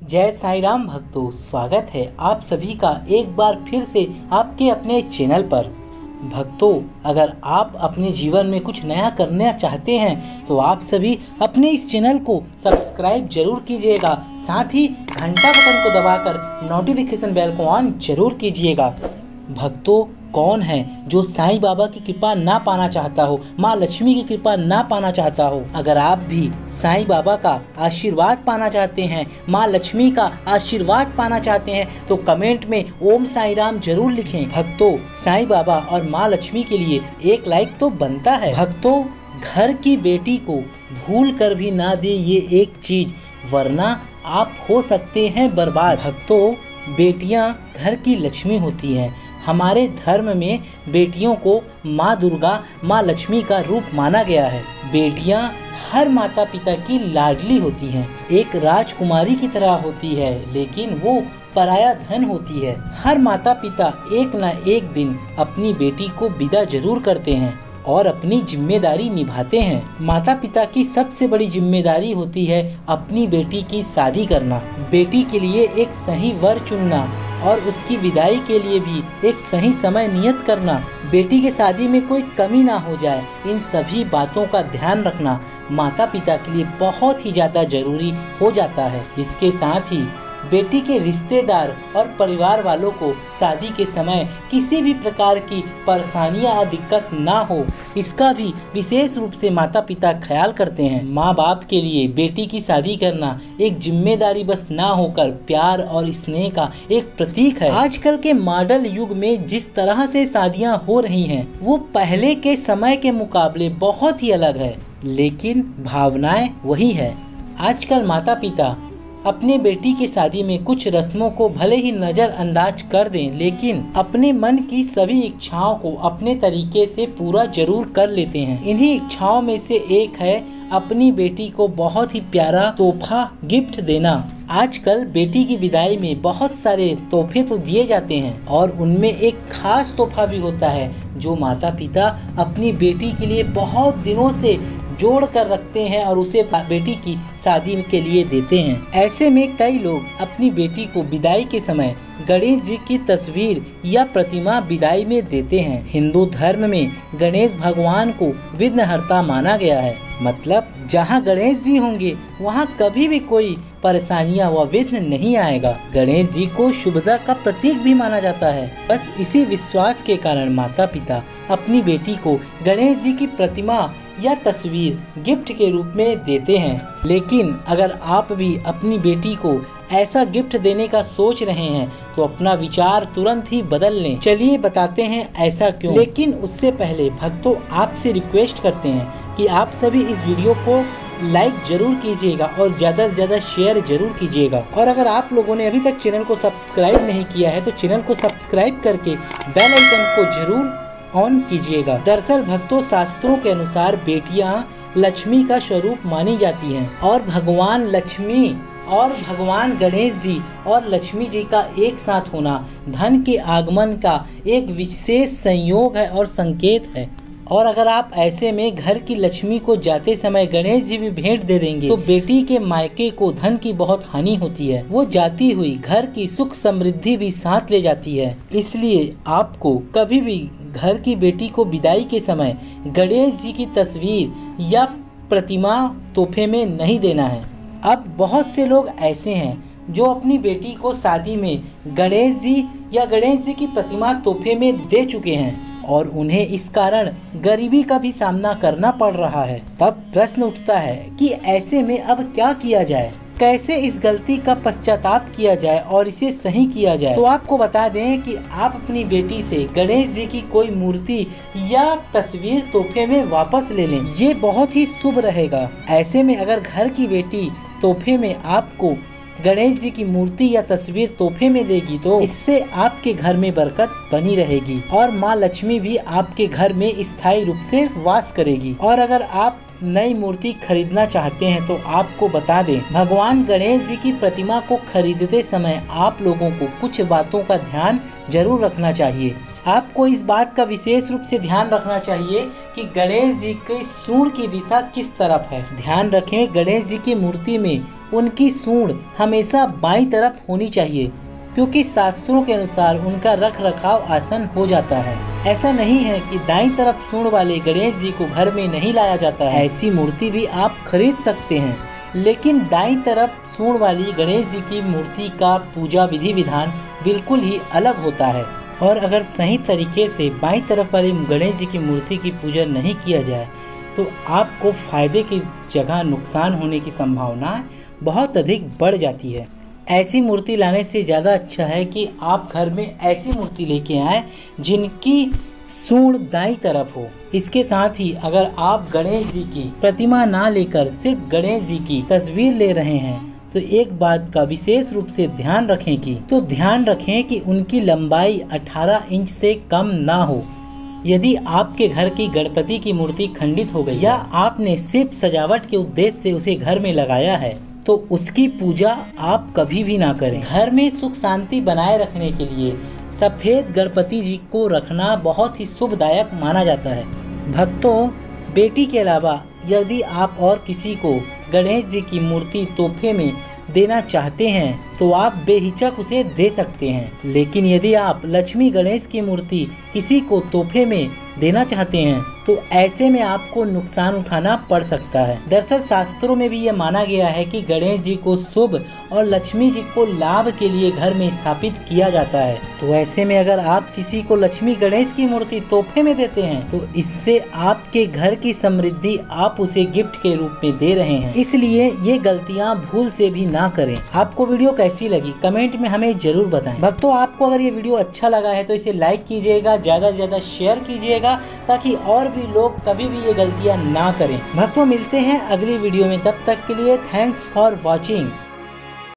जय साईं राम भक्तों, स्वागत है आप सभी का एक बार फिर से आपके अपने चैनल पर। भक्तों, अगर आप अपने जीवन में कुछ नया करना चाहते हैं तो आप सभी अपने इस चैनल को सब्सक्राइब जरूर कीजिएगा, साथ ही घंटा बटन को दबाकर नोटिफिकेशन बेल को ऑन जरूर कीजिएगा। भक्तों, कौन है जो साईं बाबा की कृपा ना पाना चाहता हो, माँ लक्ष्मी की कृपा ना पाना चाहता हो। अगर आप भी साईं बाबा का आशीर्वाद पाना चाहते हैं, माँ लक्ष्मी का आशीर्वाद पाना चाहते हैं तो कमेंट में ओम साईं राम जरूर लिखें। भक्तों, साईं बाबा और माँ लक्ष्मी के लिए एक लाइक तो बनता है। भक्तों, घर की बेटी को भूल कर भी ना दे ये एक चीज, वरना आप हो सकते हैं बर्बाद। भक्तों, बेटियां घर की लक्ष्मी होती हैं। हमारे धर्म में बेटियों को माँ दुर्गा, माँ लक्ष्मी का रूप माना गया है। बेटियां हर माता पिता की लाडली होती हैं, एक राजकुमारी की तरह होती है, लेकिन वो पराया धन होती है। हर माता पिता एक न एक दिन अपनी बेटी को विदा जरूर करते हैं और अपनी जिम्मेदारी निभाते हैं। माता पिता की सबसे बड़ी जिम्मेदारी होती है अपनी बेटी की शादी करना, बेटी के लिए एक सही वर चुनना और उसकी विदाई के लिए भी एक सही समय नियत करना। बेटी के शादी में कोई कमी ना हो जाए, इन सभी बातों का ध्यान रखना माता पिता के लिए बहुत ही ज्यादा जरूरी हो जाता है। इसके साथ ही बेटी के रिश्तेदार और परिवार वालों को शादी के समय किसी भी प्रकार की परेशानियां या दिक्कत ना हो, इसका भी विशेष रूप से माता पिता ख्याल करते हैं। माँ बाप के लिए बेटी की शादी करना एक जिम्मेदारी बस ना होकर प्यार और स्नेह का एक प्रतीक है। आजकल के मॉडल युग में जिस तरह से शादियां हो रही हैं, वो पहले के समय के मुकाबले बहुत ही अलग है, लेकिन भावनाएं वही है। आजकल माता पिता अपने बेटी की शादी में कुछ रस्मों को भले ही नजरअंदाज कर दें, लेकिन अपने मन की सभी इच्छाओं को अपने तरीके से पूरा जरूर कर लेते हैं। इन्हीं इच्छाओं में से एक है अपनी बेटी को बहुत ही प्यारा तोहफा गिफ्ट देना। आजकल बेटी की विदाई में बहुत सारे तोहफे तो दिए जाते हैं और उनमें एक खास तोहफा भी होता है जो माता पिता अपनी बेटी के लिए बहुत दिनों से जोड़ कर रखते हैं और उसे बेटी की शादी के लिए देते हैं। ऐसे में कई लोग अपनी बेटी को विदाई के समय गणेश जी की तस्वीर या प्रतिमा विदाई में देते हैं। हिंदू धर्म में गणेश भगवान को विघ्नहर्ता माना गया है, मतलब जहाँ गणेश जी होंगे वहाँ कभी भी कोई परेशानियाँ व विघ्न नहीं आएगा। गणेश जी को शुभता का प्रतीक भी माना जाता है। बस इसी विश्वास के कारण माता पिता अपनी बेटी को गणेश जी की प्रतिमा या तस्वीर गिफ्ट के रूप में देते हैं। लेकिन अगर आप भी अपनी बेटी को ऐसा गिफ्ट देने का सोच रहे हैं तो अपना विचार तुरंत ही बदल लें। चलिए बताते हैं ऐसा क्यों। लेकिन उससे पहले भक्तों, आपसे रिक्वेस्ट करते हैं कि आप सभी इस वीडियो को लाइक जरूर कीजिएगा और ज़्यादा से ज़्यादा शेयर जरूर कीजिएगा। और अगर आप लोगों ने अभी तक चैनल को सब्सक्राइब नहीं किया है तो चैनल को सब्सक्राइब करके बेल आइकन को जरूर ऑन कीजिएगा। दरअसल भक्तों, शास्त्रों के अनुसार बेटियां लक्ष्मी का स्वरूप मानी जाती हैं और भगवान लक्ष्मी और भगवान गणेश जी और लक्ष्मी जी का एक साथ होना धन के आगमन का एक विशेष संयोग है और संकेत है। और अगर आप ऐसे में घर की लक्ष्मी को जाते समय गणेश जी भी भेंट दे देंगे तो बेटी के मायके को धन की बहुत हानि होती है। वो जाती हुई घर की सुख समृद्धि भी साथ ले जाती है। इसलिए आपको कभी भी घर की बेटी को विदाई के समय गणेश जी की तस्वीर या प्रतिमा तोहफे में नहीं देना है। अब बहुत से लोग ऐसे हैं जो अपनी बेटी को शादी में गणेश जी या गणेश जी की प्रतिमा तोहफे में दे चुके हैं और उन्हें इस कारण गरीबी का भी सामना करना पड़ रहा है। तब प्रश्न उठता है कि ऐसे में अब क्या किया जाए, कैसे इस गलती का पश्चाताप किया जाए और इसे सही किया जाए। तो आपको बता दें कि आप अपनी बेटी से गणेश जी की कोई मूर्ति या तस्वीर तोहफे में वापस ले लें, ये बहुत ही शुभ रहेगा। ऐसे में अगर घर की बेटी तोहफे में आपको गणेश जी की मूर्ति या तस्वीर तोहफे में देगी तो इससे आपके घर में बरकत बनी रहेगी और माँ लक्ष्मी भी आपके घर में स्थायी रूप से वास करेगी। और अगर आप नई मूर्ति खरीदना चाहते हैं तो आपको बता दें, भगवान गणेश जी की प्रतिमा को खरीदते समय आप लोगों को कुछ बातों का ध्यान जरूर रखना चाहिए। आपको इस बात का विशेष रूप से ध्यान रखना चाहिए कि गणेश जी के सूंड की दिशा किस तरफ है। ध्यान रखें, गणेश जी की मूर्ति में उनकी सूंड हमेशा बाईं तरफ होनी चाहिए, क्योंकि शास्त्रों के अनुसार उनका रख रखाव आसान हो जाता है। ऐसा नहीं है कि दाईं तरफ सूंड वाले गणेश जी को घर में नहीं लाया जाता है, ऐसी मूर्ति भी आप खरीद सकते हैं, लेकिन दाईं तरफ सूंड वाली गणेश जी की मूर्ति का पूजा विधि विधान बिल्कुल ही अलग होता है। और अगर सही तरीके से बाईं तरफ वाली गणेश जी की मूर्ति की पूजा नहीं किया जाए तो आपको फायदे की जगह नुकसान होने की संभावना बहुत अधिक बढ़ जाती है। ऐसी मूर्ति लाने से ज़्यादा अच्छा है कि आप घर में ऐसी मूर्ति लेके आएँ जिनकी सूंड दाईं तरफ हो। इसके साथ ही अगर आप गणेश जी की प्रतिमा ना लेकर सिर्फ गणेश जी की तस्वीर ले रहे हैं तो एक बात का विशेष रूप से ध्यान रखें कि उनकी लंबाई 18 इंच से कम ना हो। यदि आपके घर की गणपति की मूर्ति खंडित हो गई या आपने सिर्फ सजावट के उद्देश्य से उसे घर में लगाया है तो उसकी पूजा आप कभी भी ना करें। घर में सुख शांति बनाए रखने के लिए सफेद गणपति जी को रखना बहुत ही शुभदायक माना जाता है। भक्तों, बेटी के अलावा यदि आप और किसी को गणेश जी की मूर्ति तोहफे में देना चाहते हैं तो आप बेहिचक उसे दे सकते हैं, लेकिन यदि आप लक्ष्मी गणेश की मूर्ति किसी को तोहफे में देना चाहते हैं तो ऐसे में आपको नुकसान उठाना पड़ सकता है। दरअसल शास्त्रों में भी यह माना गया है कि गणेश जी को शुभ और लक्ष्मी जी को लाभ के लिए घर में स्थापित किया जाता है। तो ऐसे में अगर आप किसी को लक्ष्मी गणेश की मूर्ति तोहफे में देते हैं तो इससे आपके घर की समृद्धि आप उसे गिफ्ट के रूप में दे रहे हैं, इसलिए ये गलतियाँ भूल से भी ना करें। आपको वीडियो कैसी लगी कमेंट में हमें जरूर बताएं। भक्तों, आपको अगर ये वीडियो अच्छा लगा है तो इसे लाइक कीजिएगा, ज्यादा से ज्यादा शेयर कीजिएगा ताकि और भी लोग कभी भी ये गलतियां ना करें। भक्तों, मिलते हैं अगली वीडियो में, तब तक के लिए थैंक्स फॉर वॉचिंग।